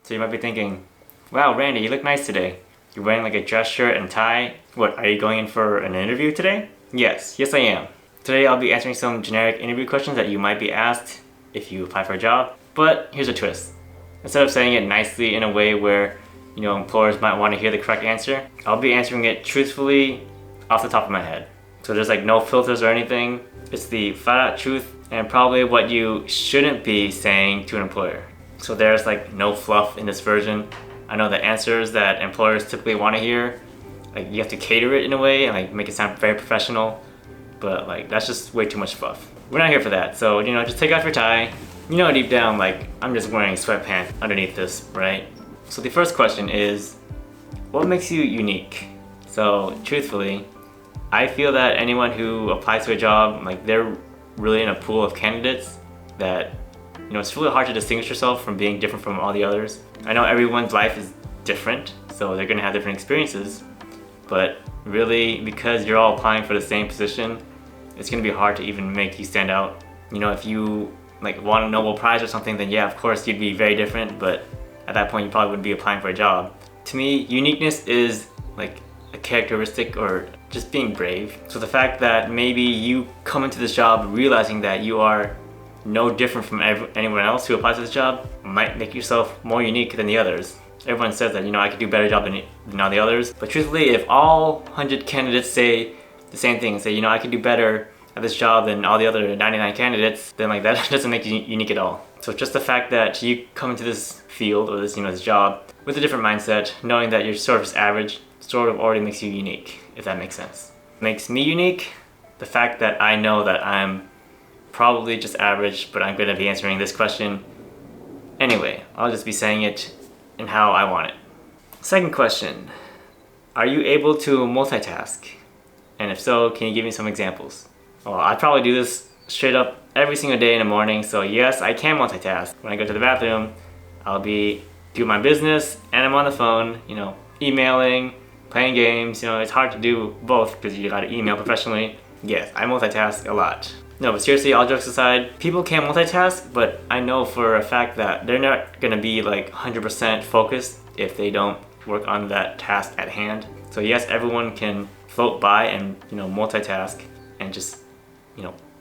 So you might be thinking, wow, Randy, you look nice today. You're wearing like a dress shirt and tie. What, are you going in for an interview today? Yes I am. Today I'll be answering some generic interview questions that you might be asked if you apply for a job. But here's a twist. Instead of saying it nicely in a way where, employers might want to hear the correct answer, I'll be answering it truthfully off the top of my head. So there's like no filters or anything. It's the flat out truth and probably what you shouldn't be saying to an employer. So there's like no fluff in this version. I know the answers that employers typically want to hear, like you have to cater it in a way and like make it sound very professional, but like that's just way too much fluff. We're not here for that. So just take off your tie. Deep down, like I'm just wearing sweatpants underneath this, right? So the first question is, what makes you unique? So truthfully, I feel that anyone who applies to a job, like they're really in a pool of candidates that, it's really hard to distinguish yourself from being different from all the others. I know everyone's life is different, so they're gonna have different experiences, but really because you're all applying for the same position, it's gonna be hard to even make you stand out. If you like won a Nobel Prize or something, then yeah, of course you'd be very different, but at that point you probably wouldn't be applying for a job. To me, uniqueness is like a characteristic or just being brave. So the fact that maybe you come into this job realizing that you are no different from anyone else who applies to this job might make yourself more unique than the others. Everyone says that, I could do a better job than all the others, but truthfully, if all 100 candidates say the same thing, say, I could do better at this job than all the other 99 candidates, then like that doesn't make you unique at all. So just the fact that you come into this field or this, this job with a different mindset, knowing that you're sort of just average, sort of already makes you unique, if that makes sense. Makes me unique, the fact that I know that I'm probably just average, but I'm gonna be answering this question anyway. I'll just be saying it in how I want it. Second question, are you able to multitask? And if so, can you give me some examples? Well, I probably do this straight up every single day in the morning, so yes, I can multitask. When I go to the bathroom, I'll be doing my business and I'm on the phone, emailing, playing games. It's hard to do both because you gotta email professionally. Yes, I multitask a lot. No, but seriously, all jokes aside, people can multitask, but I know for a fact that they're not gonna be like 100% focused if they don't work on that task at hand. So yes, everyone can float by and multitask and just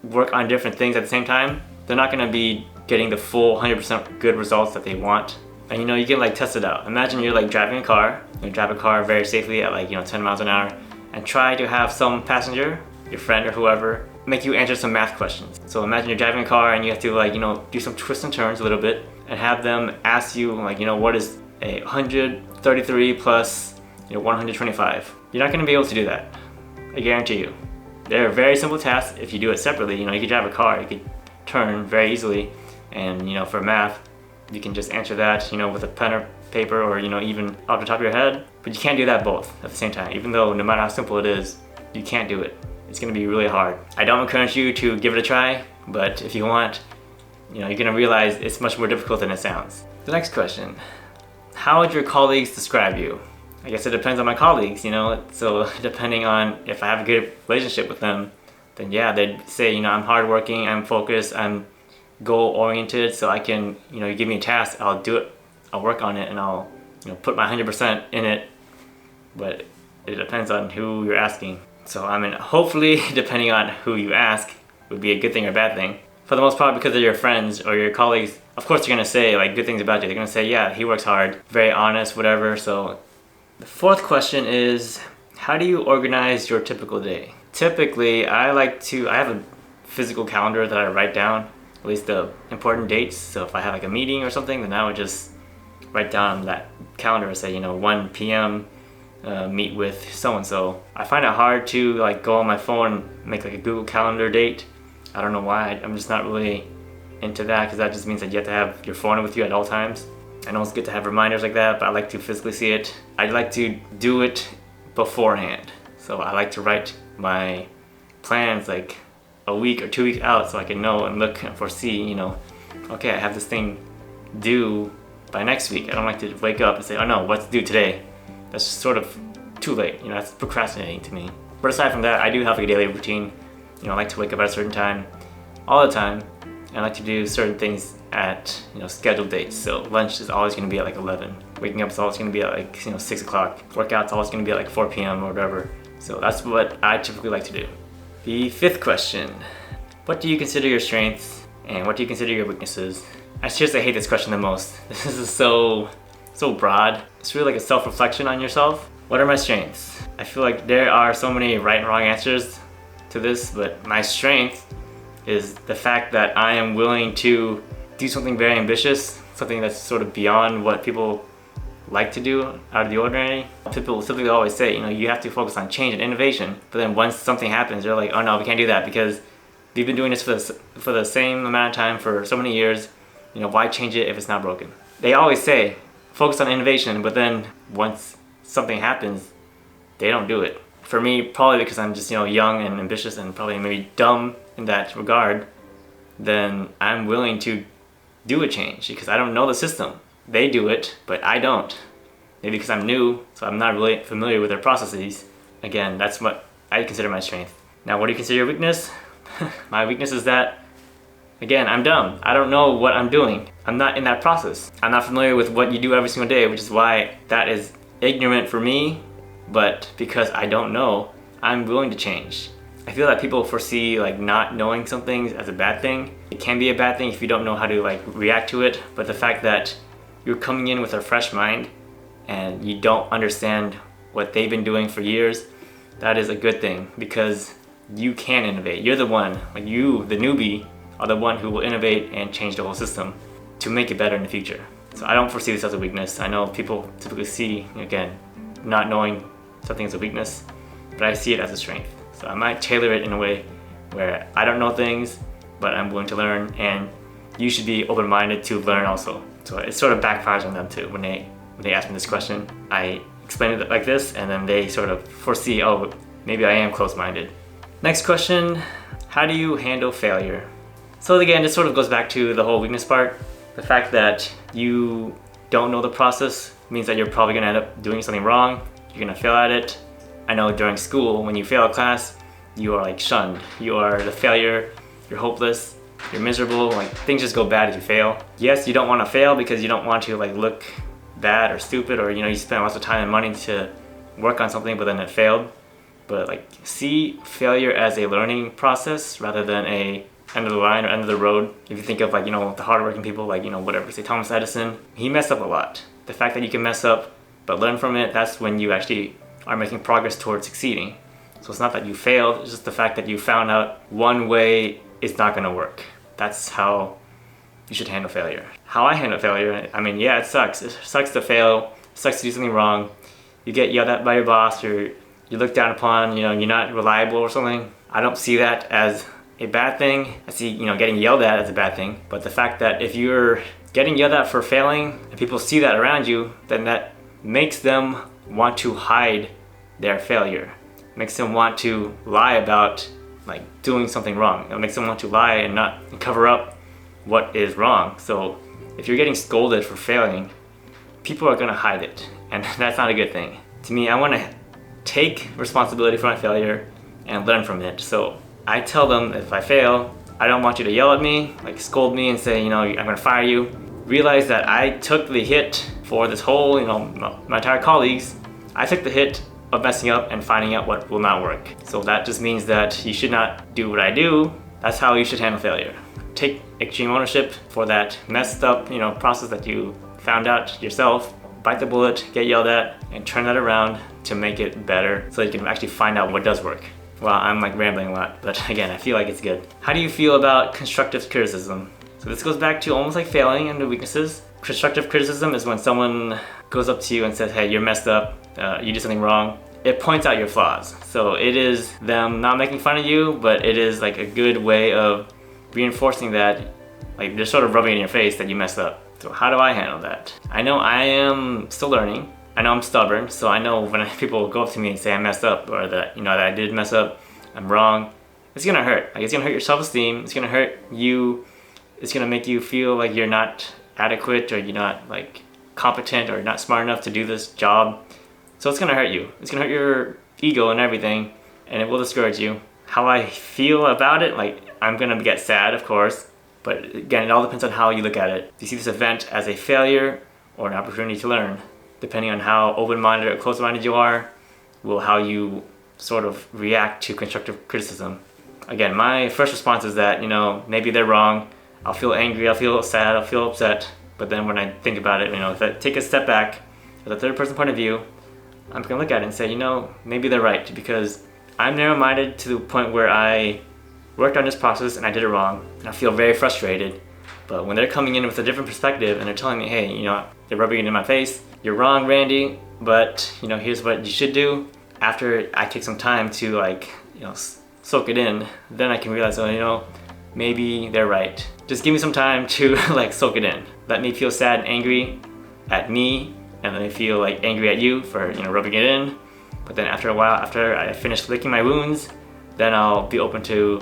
work on different things at the same time. They're not gonna be getting the full 100% good results that they want. And you can like test it out. Imagine you're like driving a car, you drive a car very safely at like 10 miles an hour and try to have some passenger, your friend or whoever, make you answer some math questions. So imagine you're driving a car and you have to like, do some twists and turns a little bit and have them ask you like, what is a 133 plus 125? You're not gonna be able to do that. I guarantee you. They're very simple tasks. If you do it separately, you could drive a car, you could turn very easily, and for math, you can just answer that, with a pen or paper or even off the top of your head. But you can't do that both at the same time. Even though no matter how simple it is, you can't do it. It's gonna be really hard. I don't encourage you to give it a try, but if you want, you're gonna realize it's much more difficult than it sounds. The next question, how would your colleagues describe you? I guess it depends on my colleagues, so depending on if I have a good relationship with them, then yeah, they'd say, I'm hardworking, I'm focused, I'm goal-oriented, so I can, you give me a task, I'll do it, I'll work on it, and I'll, put my 100% in it, but it depends on who you're asking. So hopefully, depending on who you ask, would be a good thing or a bad thing. For the most part, because they're your friends or your colleagues, of course they're gonna say like good things about you. They're gonna say, yeah, he works hard, very honest, whatever. So the fourth question is, how do you organize your typical day? Typically, I have a physical calendar that I write down, at least the important dates. So if I have like a meeting or something, then I would just write down that calendar and say, 1 p.m. Meet with so-and-so. I find it hard to like go on my phone and make like a Google Calendar date. I don't know why, I'm just not really into that because that just means that you have to have your phone with you at all times. I know it's good to have reminders like that, but I like to physically see it. I like to do it beforehand. So I like to write my plans like a week or 2 weeks out so I can know and look and foresee, okay, I have this thing due by next week. I don't like to wake up and say, oh no, what's due today? That's just sort of too late, that's procrastinating to me. But aside from that, I do have a daily routine. I like to wake up at a certain time, all the time. And I like to do certain things at scheduled dates. So lunch is always going to be at like 11. Waking up is always going to be at like 6 o'clock. Workout's always going to be at like 4 p.m. or whatever. So that's what I typically like to do. The fifth question: what do you consider your strengths and what do you consider your weaknesses? I seriously hate this question the most. This is so broad. It's really like a self-reflection on yourself. What are my strengths? I feel like there are so many right and wrong answers to this, but my strength is the fact that I am willing to do something very ambitious, something that's sort of beyond what people like to do, out of the ordinary. People typically always say, you have to focus on change and innovation, but then once something happens, they're like, oh no, we can't do that because we've been doing this for the same amount of time for so many years. Why change it if it's not broken? They always say, focus on innovation, but then once something happens, they don't do it. For me, probably because I'm just young and ambitious and probably maybe dumb in that regard, then I'm willing to do a change because I don't know the system. They do it, but I don't. Maybe because I'm new, so I'm not really familiar with their processes. Again, that's what I consider my strength. Now, what do you consider your weakness? My weakness is that, again, I'm dumb. I don't know what I'm doing. I'm not in that process. I'm not familiar with what you do every single day, which is why that is ignorant for me. But because I don't know, I'm willing to change. I feel that people foresee like not knowing something as a bad thing. It can be a bad thing if you don't know how to like react to it, but the fact that you're coming in with a fresh mind and you don't understand what they've been doing for years, that is a good thing because you can innovate. You're the one, like you, the newbie, are the one who will innovate and change the whole system to make it better in the future. So I don't foresee this as a weakness. I know people typically see, again, not knowing something as a weakness, but I see it as a strength. So I might tailor it in a way where I don't know things, but I'm willing to learn, and you should be open-minded to learn also. So it sort of backfires on them too. When they ask me this question, I explain it like this, and then they sort of foresee, oh, maybe I am close-minded. Next question, how do you handle failure? So again, this sort of goes back to the whole weakness part. The fact that you don't know the process means that you're probably gonna end up doing something wrong. You're gonna fail at it. I know during school, when you fail a class, you are like shunned. You are the failure, you're hopeless, you're miserable, like things just go bad if you fail. Yes, you don't wanna fail because you don't want to like look bad or stupid, or you spend lots of time and money to work on something but then it failed. But like see failure as a learning process rather than a end of the line or end of the road. If you think of like, the hardworking people, like, whatever, say Thomas Edison, he messed up a lot. The fact that you can mess up but learn from it, that's when you actually are making progress towards succeeding. So it's not that you failed, it's just the fact that you found out one way is not gonna work. That's how you should handle failure. How I handle failure, I mean, yeah, it sucks. It sucks to fail, it sucks to do something wrong. You get yelled at by your boss, or you look down upon, you're not reliable or something. I don't see that as a bad thing. I see, getting yelled at as a bad thing. But the fact that if you're getting yelled at for failing and people see that around you, then that makes them want to hide their failure. Makes them want to lie about like doing something wrong. It makes them want to lie and not cover up what is wrong. So if you're getting scolded for failing, people are gonna hide it, and that's not a good thing. To me, I wanna take responsibility for my failure and learn from it. So I tell them if I fail, I don't want you to yell at me, like scold me and say, I'm gonna fire you. Realize that I took the hit for this whole, my entire colleagues. I took the hit of messing up and finding out what will not work. So that just means that you should not do what I do. That's how you should handle failure. Take extreme ownership for that messed up, process that you found out yourself. Bite the bullet, get yelled at, and turn that around to make it better so you can actually find out what does work. Well, I'm like rambling a lot, but again, I feel like it's good. How do you feel about constructive criticism? So this goes back to almost like failing and the weaknesses. Constructive criticism is when someone goes up to you and says, hey, you're messed up, you did something wrong. It points out your flaws. So it is them not making fun of you, but it is like a good way of reinforcing that, like they're sort of rubbing it in your face that you messed up. So how do I handle that? I know I am still learning. I know I'm stubborn, so I know when people go up to me and say I messed up, or that that I did mess up, I'm wrong, it's gonna hurt. Like it's gonna hurt your self-esteem, it's gonna hurt you, it's gonna make you feel like you're not adequate, or you're not like competent, or not smart enough to do this job. So it's gonna hurt you. It's gonna hurt your ego and everything, and it will discourage you. How I feel about it, like I'm gonna get sad, of course, But again, it all depends on how you look at it. Do you see this event as a failure or an opportunity to learn? Depending on how open-minded or closed-minded you are, will how you sort of react to constructive criticism. Again, my first response is that, maybe they're wrong. I'll feel angry, I'll feel sad, I'll feel upset. But then when I think about it, if I take a step back, with a third person point of view, I'm gonna look at it and say, maybe they're right, because I'm narrow-minded to the point where I worked on this process and I did it wrong, and I feel very frustrated. But when they're coming in with a different perspective and they're telling me, hey, they're rubbing it in my face, you're wrong, Randy, but here's what you should do. After I take some time to soak it in, then I can realize, maybe they're right. Just give me some time to soak it in. Let me feel sad and angry at me, and let me feel angry at you for rubbing it in. But then after a while, after I finish licking my wounds, then I'll be open to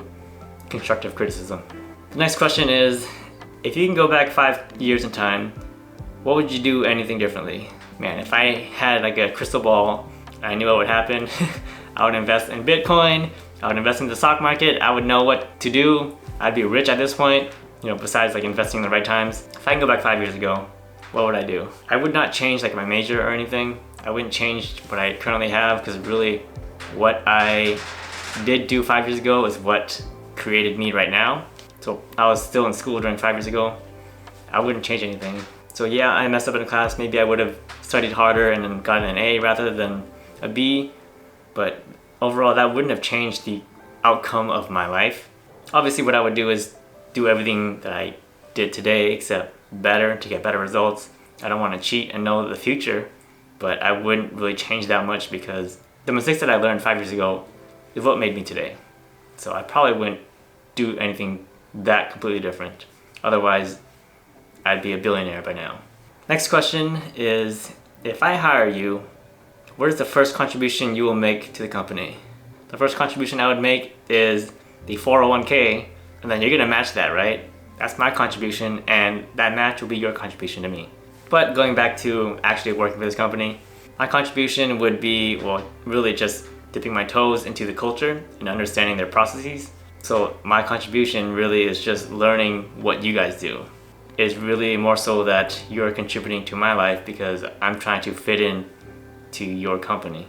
constructive criticism. The next question is, if you can go back 5 years in time, what would you do anything differently? Man, if I had a crystal ball, I knew what would happen. I would invest in Bitcoin, I would invest in the stock market, I would know what to do. I'd be rich at this point, besides investing in the right times. If I can go back 5 years ago, what would I do? I would not change my major or anything. I wouldn't change what I currently have, because really what I did do 5 years ago is what created me right now. So I was still in school during 5 years ago. I wouldn't change anything. So yeah, I messed up in class. Maybe I would have studied harder and then gotten an A rather than a B. But overall, that wouldn't have changed the outcome of my life. Obviously, what I would do is do everything that I did today, except better, to get better results. I don't want to cheat and know the future, but I wouldn't really change that much, because the mistakes that I learned 5 years ago is what made me today. So I probably wouldn't do anything that completely different. Otherwise, I'd be a billionaire by now. Next question is, if I hire you, what is the first contribution you will make to the company? The first contribution I would make is the 401k, and then you're gonna match that, right? That's my contribution, and that match will be your contribution to me. But going back to actually working for this company, my contribution would be, well, really just dipping my toes into the culture and understanding their processes. So my contribution really is just learning what you guys do. It's really more so that you're contributing to my life, because I'm trying to fit in to your company.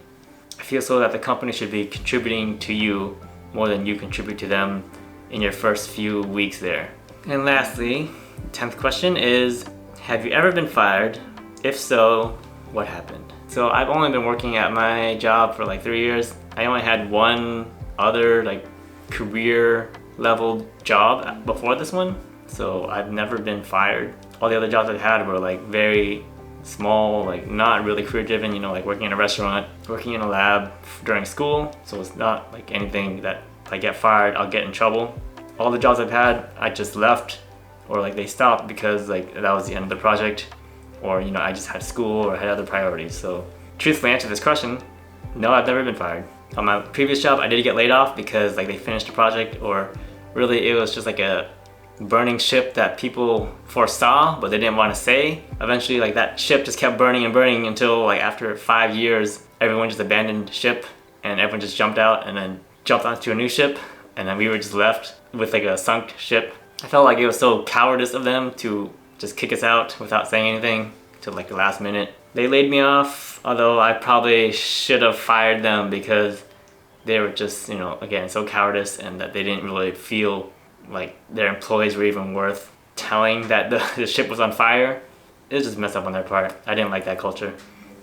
I feel so that the company should be contributing to you more than you contribute to them in your first few weeks there. And lastly, 10th question is, have you ever been fired? If so, what happened? So I've only been working at my job for 3 years. I only had one other career level job before this one. So I've never been fired. All the other jobs I've had were very small, not really career driven, working in a restaurant, working in a lab during school. So it's not anything that if I get fired, I'll get in trouble. All the jobs I've had, I just left, or they stopped because that was the end of the project, or I just had school or had other priorities. So truthfully answer this question, no, I've never been fired. On my previous job, I did get laid off because they finished the project, or really it was just a burning ship that people foresaw but they didn't want to say. Eventually that ship just kept burning and burning until after 5 years, everyone just abandoned ship and everyone just jumped out and then jumped onto a new ship, and then we were just left with a sunk ship. I felt it was so cowardice of them to just kick us out without saying anything till the last minute. They laid me off, although I probably should have fired them, because they were just, again, so cowardice, and that they didn't really feel like their employees were even worth telling that the ship was on fire. It was just messed up on their part. I didn't like that culture.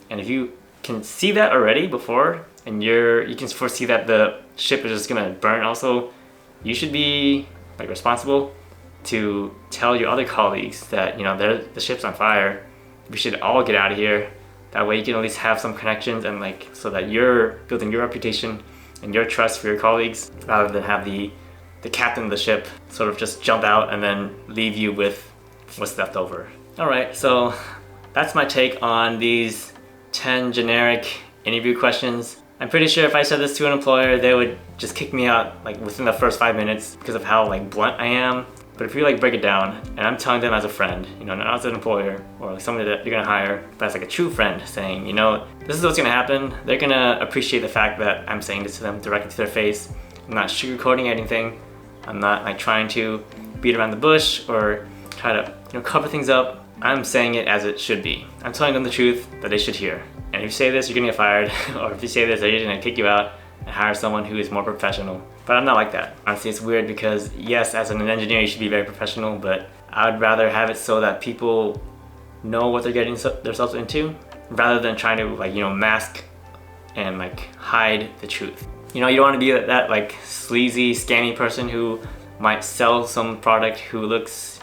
And if you can see that already before, and you can foresee that the ship is just gonna burn also, you should be responsible to tell your other colleagues that the ship's on fire. We should all get out of here. That way you can at least have some connections, and so that you're building your reputation and your trust for your colleagues, rather than have the captain of the ship sort of just jump out and then leave you with what's left over. Alright, so that's my take on these 10 generic interview questions. I'm pretty sure if I said this to an employer, they would just kick me out within the first 5 minutes because of how blunt I am. But if you break it down, and I'm telling them as a friend, not as an employer or somebody that you're gonna hire, but as a true friend saying, this is what's gonna happen, they're gonna appreciate the fact that I'm saying this to them directly to their face. I'm not sugarcoating anything. I'm not trying to beat around the bush or try to cover things up. I'm saying it as it should be. I'm telling them the truth that they should hear. And if you say this, you're gonna get fired. Or if you say this, they're gonna kick you out and hire someone who is more professional. But I'm not like that. Honestly, it's weird because yes, as an engineer, you should be very professional, but I would rather have it so that people know what they're getting themselves into rather than trying to mask and hide the truth. You don't want to be that sleazy, scammy person who might sell some product that looks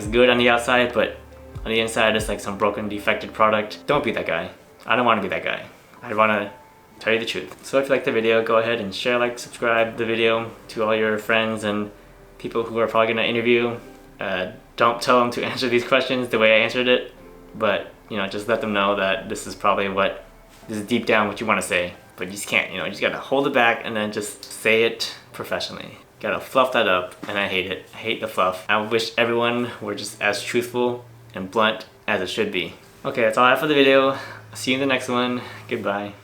good on the outside, but on the inside it's like some broken, defected product. Don't be that guy. I don't want to be that guy. I want to tell you the truth. So if you like the video, go ahead and share, subscribe the video to all your friends and people who are probably going to interview. Don't tell them to answer these questions the way I answered it, but just let them know that this is deep down what you want to say, but you just can't, you just gotta hold it back and then just say it professionally. Gotta fluff that up, and I hate it. I hate the fluff. I wish everyone were just as truthful and blunt as it should be. Okay, that's all I have for the video. See you in the next one. Goodbye.